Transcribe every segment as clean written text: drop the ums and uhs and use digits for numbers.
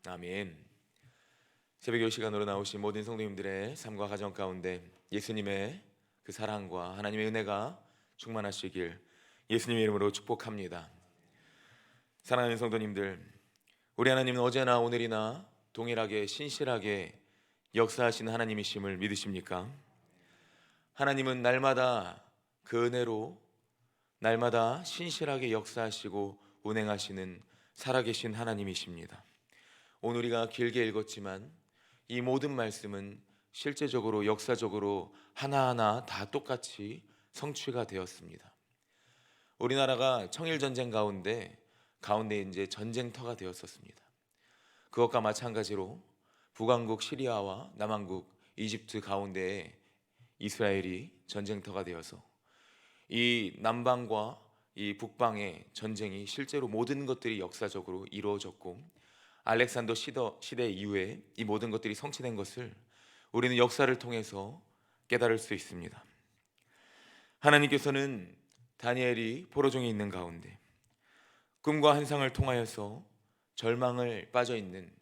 아멘. 새벽 10시간으로 나오신 모든 성도님들의 삶과 가정 가운데 예수님의 그 사랑과 하나님의 은혜가 충만하시길 예수님의 이름으로 축복합니다. 사랑하는 성도님들, 우리 하나님은 어제나 오늘이나 동일하게 신실하게 역사하시는 하나님이심을 믿으십니까? 하나님은 날마다 그 은혜로 날마다 신실하게 역사하시고 운행하시는 살아계신 하나님이십니다. 오늘 우리가 길게 읽었지만 이 모든 말씀은 실제적으로 역사적으로 하나하나 다 똑같이 성취가 되었습니다. 우리나라가 청일전쟁 가운데 이제 전쟁터가 되었었습니다. 그것과 마찬가지로 북왕국 시리아와 남왕국 이집트 가운데에 이스라엘이 전쟁터가 되어서 이 남방과 이 북방의 전쟁이 실제로 모든 것들이 역사적으로 이루어졌고 알렉산더 시대 이후에 이 모든 것들이 성취된 것을 우리는 역사를 통해서 깨달을 수 있습니다. 하나님께서는 다니엘이 포로중에 있는 가운데 꿈과 환상을 통하여서 절망을 빠져 있는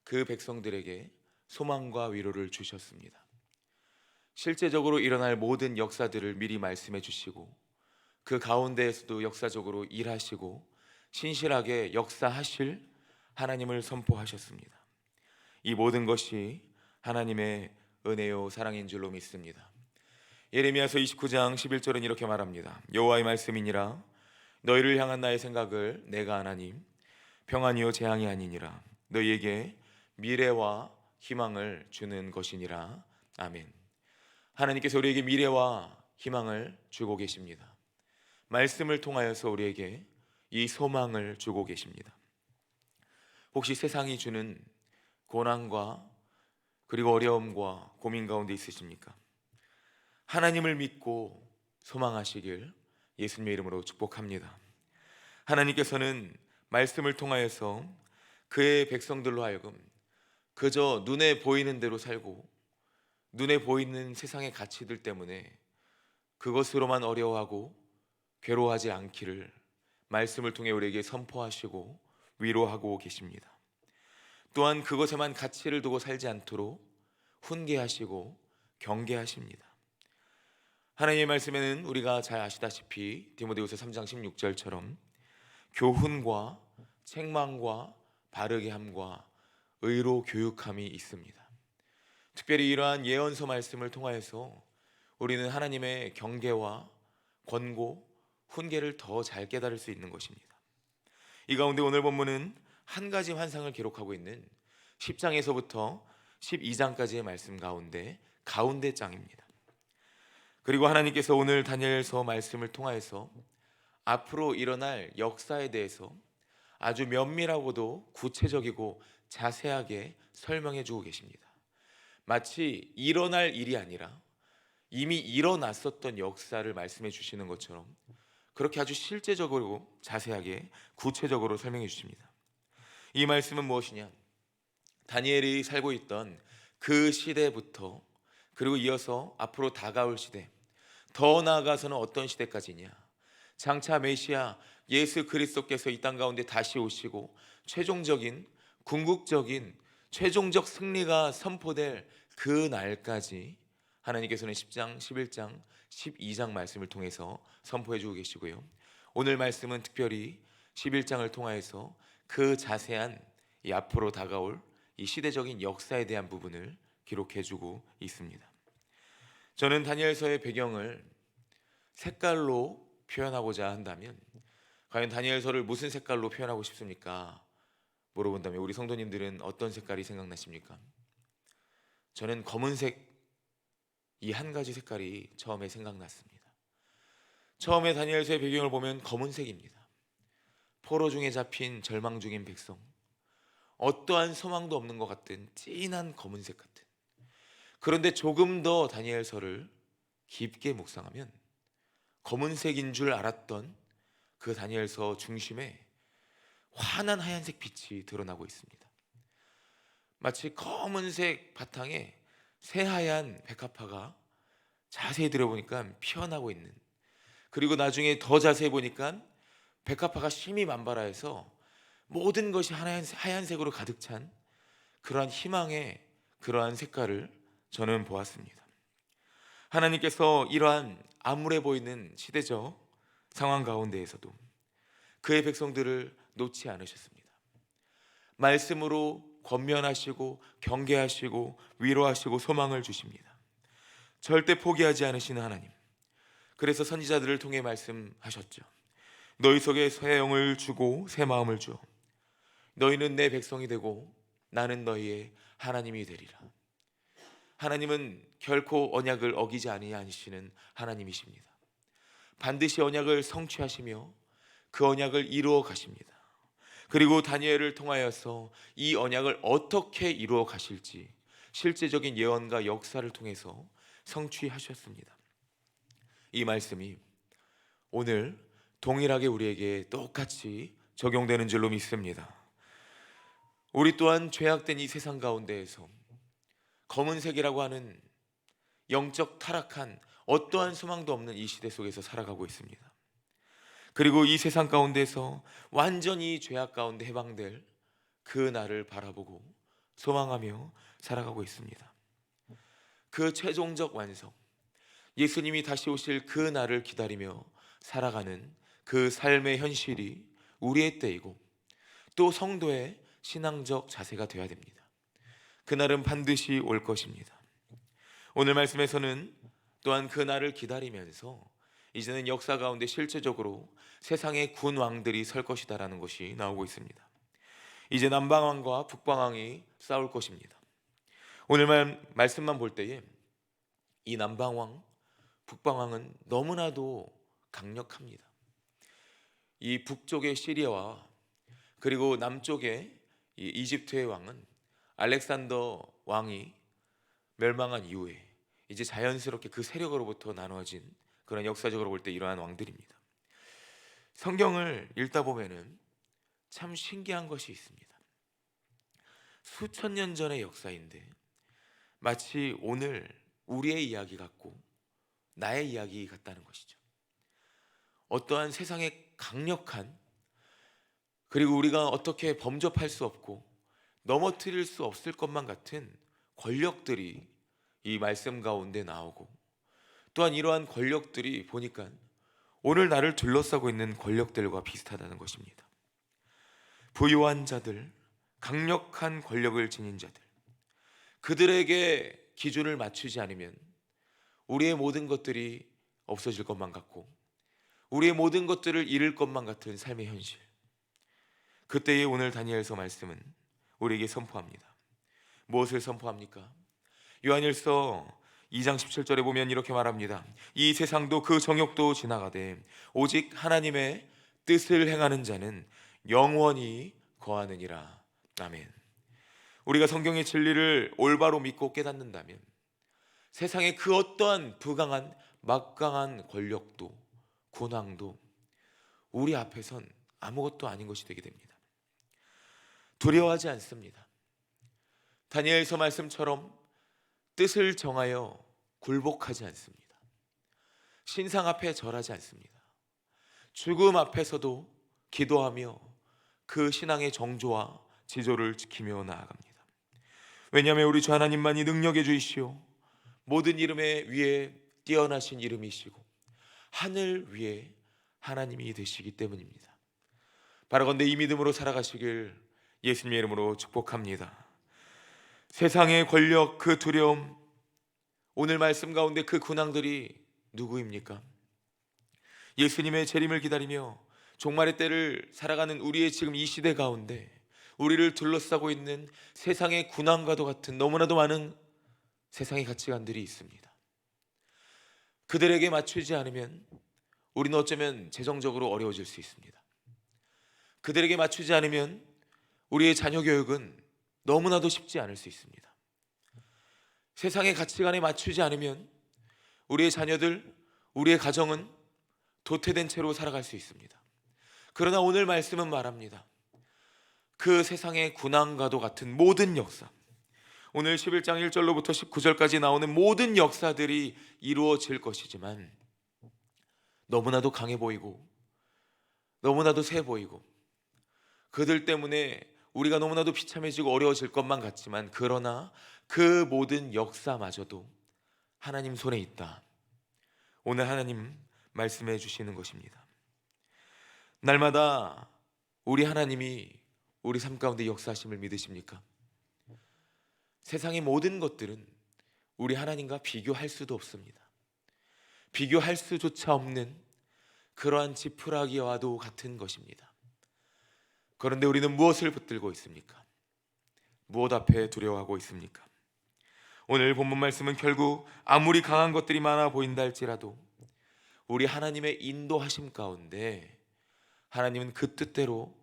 그 백성들에게 소망과 위로를 주셨습니다. 실제적으로 일어날 모든 역사들을 미리 말씀해 주시고 그 가운데에서도 역사적으로 일하시고 신실하게 역사하실 하나님을 선포하셨습니다. 이 모든 것이 하나님의 은혜요 사랑인 줄로 믿습니다. 예레미야서 29장 11절은 이렇게 말합니다. 여호와의 말씀이니라 너희를 향한 나의 생각을 내가 아나니 평안이요 재앙이 아니니라 너희에게 미래와 희망을 주는 것이니라. 아멘. 하나님께서 우리에게 미래와 희망을 주고 계십니다. 말씀을 통하여서 우리에게 이 소망을 주고 계십니다. 혹시 세상이 주는 고난과 그리고 어려움과 고민 가운데 있으십니까? 하나님을 믿고 소망하시길 예수님의 이름으로 축복합니다. 하나님께서는 말씀을 통하여서 그의 백성들로 하여금 그저 눈에 보이는 대로 살고 눈에 보이는 세상의 가치들 때문에 그것으로만 어려워하고 괴로워하지 않기를 말씀을 통해 우리에게 선포하시고 위로하고 계십니다. 또한 그것에만 가치를 두고 살지 않도록 훈계하시고 경계하십니다. 하나님의 말씀에는 우리가 잘 아시다시피 디모데후서 3장 16절처럼 교훈과 책망과 바르게 함과 의로 교육함이 있습니다. 특별히 이러한 예언서 말씀을 통하여서 우리는 하나님의 경계와 권고, 훈계를 더 잘 깨달을 수 있는 것입니다. 이 가운데 오늘 본문은 한 가지 환상을 기록하고 있는 10장에서부터 12장까지의 말씀 가운데 장입니다. 그리고 하나님께서 오늘 다니엘서 말씀을 통하여서 앞으로 일어날 역사에 대해서 아주 면밀하고도 구체적이고 자세하게 설명해 주고 계십니다. 마치 일어날 일이 아니라 이미 일어났었던 역사를 말씀해 주시는 것처럼 그렇게 아주 실제적으로 자세하게 구체적으로 설명해 주십니다. 이 말씀은 무엇이냐? 다니엘이 살고 있던 그 시대부터 그리고 이어서 앞으로 다가올 시대, 더 나아가서는 어떤 시대까지냐? 장차 메시아 예수 그리스도께서 이 땅 가운데 다시 오시고 최종적인 궁극적인 최종적 승리가 선포될 그 날까지 하나님께서는 10장, 11장, 12장 말씀을 통해서 선포해 주고 계시고요. 오늘 말씀은 특별히 11장을 통하여서 그 자세한 이 앞으로 다가올 이 시대적인 역사에 대한 부분을 기록해 주고 있습니다. 저는 다니엘서의 배경을 색깔로 표현하고자 한다면 과연 다니엘서를 무슨 색깔로 표현하고 싶습니까? 물어본다면 우리 성도님들은 어떤 색깔이 생각나십니까? 저는 검은색, 이 한 가지 색깔이 처음에 생각났습니다. 처음에 다니엘서의 배경을 보면 검은색입니다. 포로 중에 잡힌 절망 중인 백성, 어떠한 소망도 없는 것 같은 진한 검은색 같은. 그런데 조금 더 다니엘서를 깊게 묵상하면 검은색인 줄 알았던 그 다니엘서 중심에 환한 하얀색 빛이 드러나고 있습니다. 마치 검은색 바탕에 새하얀 백합화가 자세히 들여보니까 피어나고 있는, 그리고 나중에 더 자세히 보니까 백합화가 심이 만발하여서 모든 것이 하얀색으로 가득 찬 그러한 희망의 그러한 색깔을 저는 보았습니다. 하나님께서 이러한 암울해 보이는 시대적 상황 가운데에서도 그의 백성들을 놓지 않으셨습니다. 말씀으로 권면하시고 경계하시고 위로하시고 소망을 주십니다. 절대 포기하지 않으시는 하나님, 그래서 선지자들을 통해 말씀하셨죠. 너희 속에 새 영을 주고 새 마음을 주어 너희는 내 백성이 되고 나는 너희의 하나님이 되리라. 하나님은 결코 언약을 어기지 아니하시는 하나님이십니다. 반드시 언약을 성취하시며 그 언약을 이루어 가십니다. 그리고 다니엘을 통하여서 이 언약을 어떻게 이루어 가실지 실제적인 예언과 역사를 통해서 성취하셨습니다. 이 말씀이 오늘 동일하게 우리에게 똑같이 적용되는 줄로 믿습니다. 우리 또한 죄악된 이 세상 가운데에서 검은색이라고 하는 영적 타락한 어떠한 소망도 없는 이 시대 속에서 살아가고 있습니다. 그리고 이 세상 가운데서 완전히 죄악 가운데 해방될 그 날을 바라보고 소망하며 살아가고 있습니다. 그 최종적 완성, 예수님이 다시 오실 그 날을 기다리며 살아가는 그 삶의 현실이 우리의 때이고 또 성도의 신앙적 자세가 되어야 됩니다. 그날은 반드시 올 것입니다. 오늘 말씀에서는 또한 그 날을 기다리면서 이제는 역사 가운데 실제적으로 세상의 군 왕들이 설 것이다라는 것이 나오고 있습니다. 이제 남방왕과 북방왕이 싸울 것입니다. 오늘 말씀만 볼 때에 이 남방왕, 북방왕은 너무나도 강력합니다. 이 북쪽의 시리아와 그리고 남쪽의 이 이집트의 왕은 알렉산더 왕이 멸망한 이후에 이제 자연스럽게 그 세력으로부터 나눠진 그런 역사적으로 볼 때 이러한 왕들입니다. 성경을 읽다 보면은 참 신기한 것이 있습니다. 수천 년 전의 역사인데 마치 오늘 우리의 이야기 같고 나의 이야기 같다는 것이죠. 어떠한 세상의 강력한, 그리고 우리가 어떻게 범접할 수 없고 넘어뜨릴 수 없을 것만 같은 권력들이 이 말씀 가운데 나오고, 또한 이러한 권력들이 보니까 오늘 나를 둘러싸고 있는 권력들과 비슷하다는 것입니다. 부유한 자들, 강력한 권력을 지닌 자들, 그들에게 기준을 맞추지 않으면 우리의 모든 것들이 없어질 것만 같고 우리의 모든 것들을 잃을 것만 같은 삶의 현실, 그때의 오늘 다니엘서 말씀은 우리에게 선포합니다. 무엇을 선포합니까? 요한일서 2장 17절에 보면 이렇게 말합니다. 이 세상도 그 정욕도 지나가되 오직 하나님의 뜻을 행하는 자는 영원히 거하느니라. 아멘. 우리가 성경의 진리를 올바로 믿고 깨닫는다면 세상의 그 어떠한 부강한 막강한 권력도 군왕도 우리 앞에선 아무것도 아닌 것이 되게 됩니다. 두려워하지 않습니다. 다니엘서 말씀처럼 뜻을 정하여 굴복하지 않습니다. 신상 앞에 절하지 않습니다. 죽음 앞에서도 기도하며 그 신앙의 정조와 지조를 지키며 나아갑니다. 왜냐하면 우리 주 하나님만이 능력의 주이시오 모든 이름의 위에 뛰어나신 이름이시고 하늘 위에 하나님이 되시기 때문입니다. 바라건대 이 믿음으로 살아가시길 예수님의 이름으로 축복합니다. 세상의 권력, 그 두려움, 오늘 말씀 가운데 그 군왕들이 누구입니까? 예수님의 재림을 기다리며 종말의 때를 살아가는 우리의 지금 이 시대 가운데 우리를 둘러싸고 있는 세상의 군왕과도 같은 너무나도 많은 세상의 가치관들이 있습니다. 그들에게 맞추지 않으면 우리는 어쩌면 재정적으로 어려워질 수 있습니다. 그들에게 맞추지 않으면 우리의 자녀 교육은 너무나도 쉽지 않을 수 있습니다. 세상의 가치관에 맞추지 않으면 우리의 자녀들, 우리의 가정은 도태된 채로 살아갈 수 있습니다. 그러나 오늘 말씀은 말합니다. 그 세상의 군왕과도 같은 모든 역사, 오늘 11장 1절로부터 19절까지 나오는 모든 역사들이 이루어질 것이지만 너무나도 강해 보이고 너무나도 세 보이고 그들 때문에 우리가 너무나도 비참해지고 어려워질 것만 같지만, 그러나 그 모든 역사마저도 하나님 손에 있다. 오늘 하나님 말씀해 주시는 것입니다. 날마다 우리 하나님이 우리 삶 가운데 역사하심을 믿으십니까? 세상의 모든 것들은 우리 하나님과 비교할 수도 없습니다. 비교할 수조차 없는 그러한 지푸라기와도 같은 것입니다. 그런데 우리는 무엇을 붙들고 있습니까? 무엇 앞에 두려워하고 있습니까? 오늘 본문 말씀은 결국 아무리 강한 것들이 많아 보인다 할지라도 우리 하나님의 인도하심 가운데 하나님은 그 뜻대로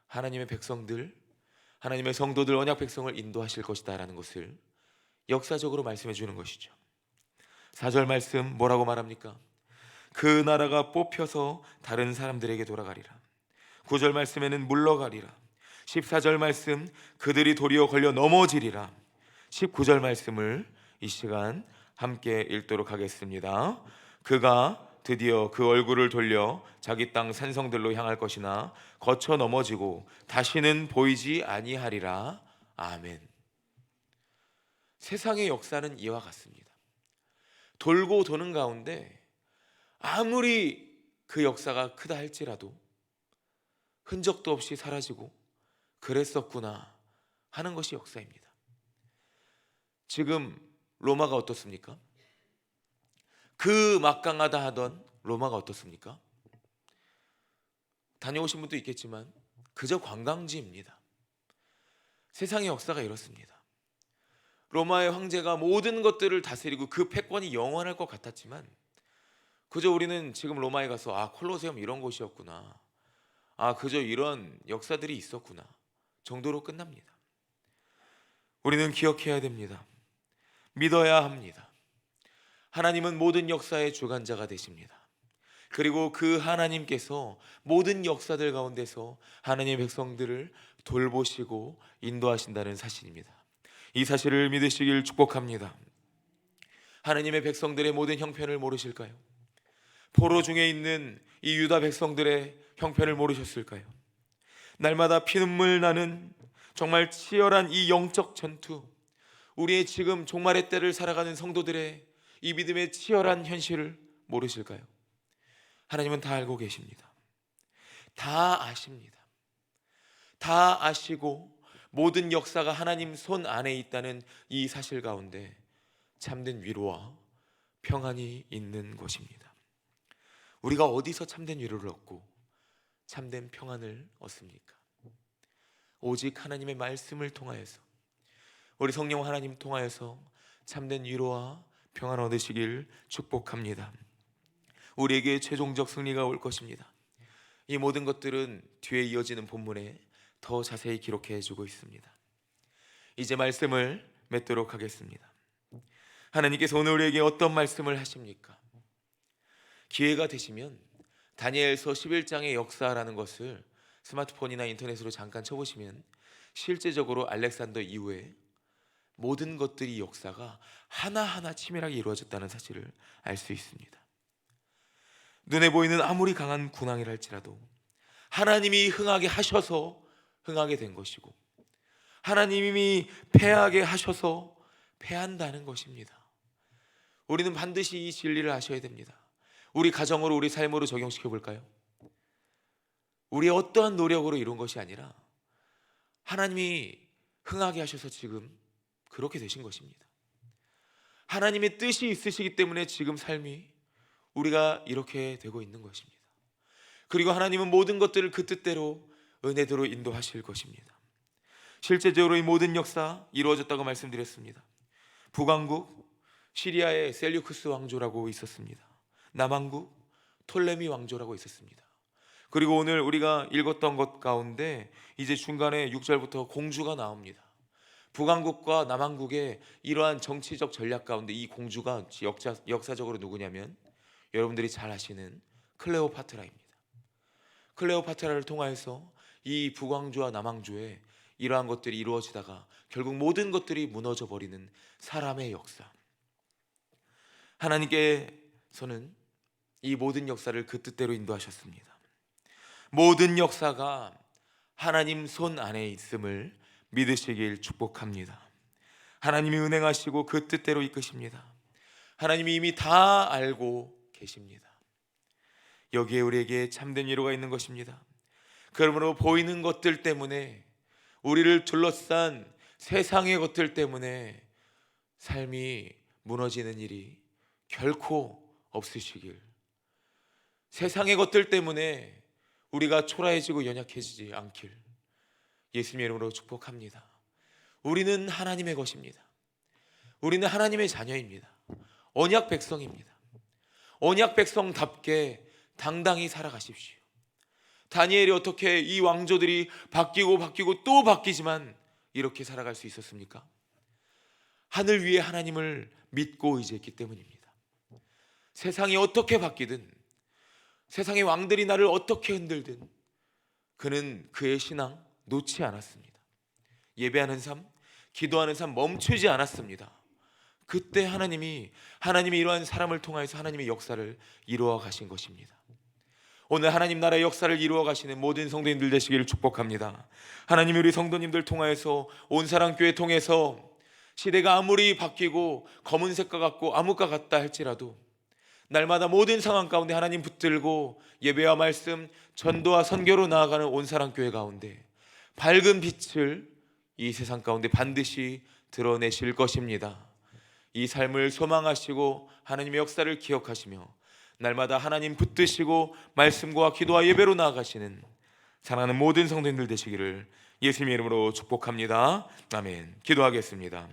하나님의 백성들, 하나님의 성도들, 언약 백성을 인도하실 것이다 라는 것을 역사적으로 말씀해 주는 것이죠. 4절 말씀 뭐라고 말합니까? 그 나라가 뽑혀서 다른 사람들에게 돌아가리라. 9절 말씀에는 물러가리라. 14절 말씀 그들이 도리어 걸려 넘어지리라. 19절 말씀을 이 시간 함께 읽도록 하겠습니다. 그가 드디어 그 얼굴을 돌려 자기 땅 산성들로 향할 것이나 거쳐 넘어지고 다시는 보이지 아니하리라. 아멘. 세상의 역사는 이와 같습니다. 돌고 도는 가운데 아무리 그 역사가 크다 할지라도 흔적도 없이 사라지고 그랬었구나 하는 것이 역사입니다. 지금 로마가 어떻습니까? 그 막강하다 하던 로마가 어떻습니까? 다녀오신 분도 있겠지만 그저 관광지입니다. 세상의 역사가 이렇습니다. 로마의 황제가 모든 것들을 다스리고 그 패권이 영원할 것 같았지만 그저 우리는 지금 로마에 가서 콜로세움 이런 곳이었구나, 그저 이런 역사들이 있었구나 정도로 끝납니다. 우리는 기억해야 됩니다. 믿어야 합니다. 하나님은 모든 역사의 주관자가 되십니다. 그리고 그 하나님께서 모든 역사들 가운데서 하나님의 백성들을 돌보시고 인도하신다는 사실입니다. 이 사실을 믿으시길 축복합니다. 하나님의 백성들의 모든 형편을 모르실까요? 포로 중에 있는 이 유다 백성들의 형편을 모르셨을까요? 날마다 피눈물 나는 정말 치열한 이 영적 전투, 우리의 지금 종말의 때를 살아가는 성도들의 이 믿음의 치열한 현실을 모르실까요? 하나님은 다 알고 계십니다. 다 아십니다. 다 아시고 모든 역사가 하나님 손 안에 있다는 이 사실 가운데 참된 위로와 평안이 있는 것입니다. 우리가 어디서 참된 위로를 얻고 참된 평안을 얻습니까? 오직 하나님의 말씀을 통하여서, 우리 성령 하나님 통하여서 참된 위로와 평안 얻으시길 축복합니다. 우리에게 최종적 승리가 올 것입니다. 이 모든 것들은 뒤에 이어지는 본문에 더 자세히 기록해 주고 있습니다. 이제 말씀을 맺도록 하겠습니다. 하나님께서 오늘 우리에게 어떤 말씀을 하십니까? 기회가 되시면 다니엘서 11장의 역사라는 것을 스마트폰이나 인터넷으로 잠깐 쳐보시면 실제적으로 알렉산더 이후에 모든 것들이 역사가 하나하나 치밀하게 이루어졌다는 사실을 알 수 있습니다. 눈에 보이는 아무리 강한 군왕이라 할지라도 하나님이 흥하게 하셔서 흥하게 된 것이고, 하나님이 패하게 하셔서 패한다는 것입니다. 우리는 반드시 이 진리를 아셔야 됩니다. 우리 가정으로, 우리 삶으로 적용시켜 볼까요? 우리의 어떠한 노력으로 이룬 것이 아니라 하나님이 흥하게 하셔서 지금 그렇게 되신 것입니다. 하나님의 뜻이 있으시기 때문에 지금 삶이 우리가 이렇게 되고 있는 것입니다. 그리고 하나님은 모든 것들을 그 뜻대로 은혜대로 인도하실 것입니다. 실제적으로 이 모든 역사 이루어졌다고 말씀드렸습니다. 북왕국 시리아의 셀류쿠스 왕조라고 있었습니다. 남왕국 톨레미 왕조라고 있었습니다. 그리고 오늘 우리가 읽었던 것 가운데 이제 중간에 6절부터 공주가 나옵니다. 북왕국과 남왕국의 이러한 정치적 전략 가운데 이 공주가 역사적으로 누구냐면 여러분들이 잘 아시는 클레오파트라입니다. 클레오파트라를 통하여서 이 북왕조와 남왕조의 이러한 것들이 이루어지다가 결국 모든 것들이 무너져 버리는 사람의 역사. 하나님께서는 이 모든 역사를 그 뜻대로 인도하셨습니다. 모든 역사가 하나님 손 안에 있음을 믿으시길 축복합니다. 하나님이 운행하시고 그 뜻대로 이끄십니다. 하나님이 이미 다 알고 계십니다. 여기에 우리에게 참된 위로가 있는 것입니다. 그러므로 보이는 것들 때문에, 우리를 둘러싼 세상의 것들 때문에 삶이 무너지는 일이 결코 없으시길, 세상의 것들 때문에 우리가 초라해지고 연약해지지 않길 예수님의 이름으로 축복합니다. 우리는 하나님의 것입니다. 우리는 하나님의 자녀입니다. 언약 백성입니다. 언약 백성답게 당당히 살아가십시오. 다니엘이 어떻게 이 왕조들이 바뀌고 또 바뀌지만 이렇게 살아갈 수 있었습니까? 하늘 위에 하나님을 믿고 의지했기 때문입니다. 세상이 어떻게 바뀌든, 세상의 왕들이 나를 어떻게 흔들든 그는 그의 신앙 놓지 않았습니다. 예배하는 삶, 기도하는 삶 멈추지 않았습니다. 그때 하나님이 이러한 사람을 통하여서 하나님의 역사를 이루어 가신 것입니다. 오늘 하나님 나라의 역사를 이루어 가시는 모든 성도님들 되시기를 축복합니다. 하나님이 우리 성도님들 통하여서, 온사랑교회 통해서 시대가 아무리 바뀌고 검은색과 같고 암흑과 같다 할지라도 날마다 모든 상황 가운데 하나님 붙들고 예배와 말씀, 전도와 선교로 나아가는 온사랑교회 가운데 밝은 빛을 이 세상 가운데 반드시 드러내실 것입니다. 이 삶을 소망하시고 하나님의 역사를 기억하시며 날마다 하나님 붙드시고 말씀과 기도와 예배로 나아가시는 사랑하는 모든 성도님들 되시기를 예수님의 이름으로 축복합니다. 아멘. 기도하겠습니다.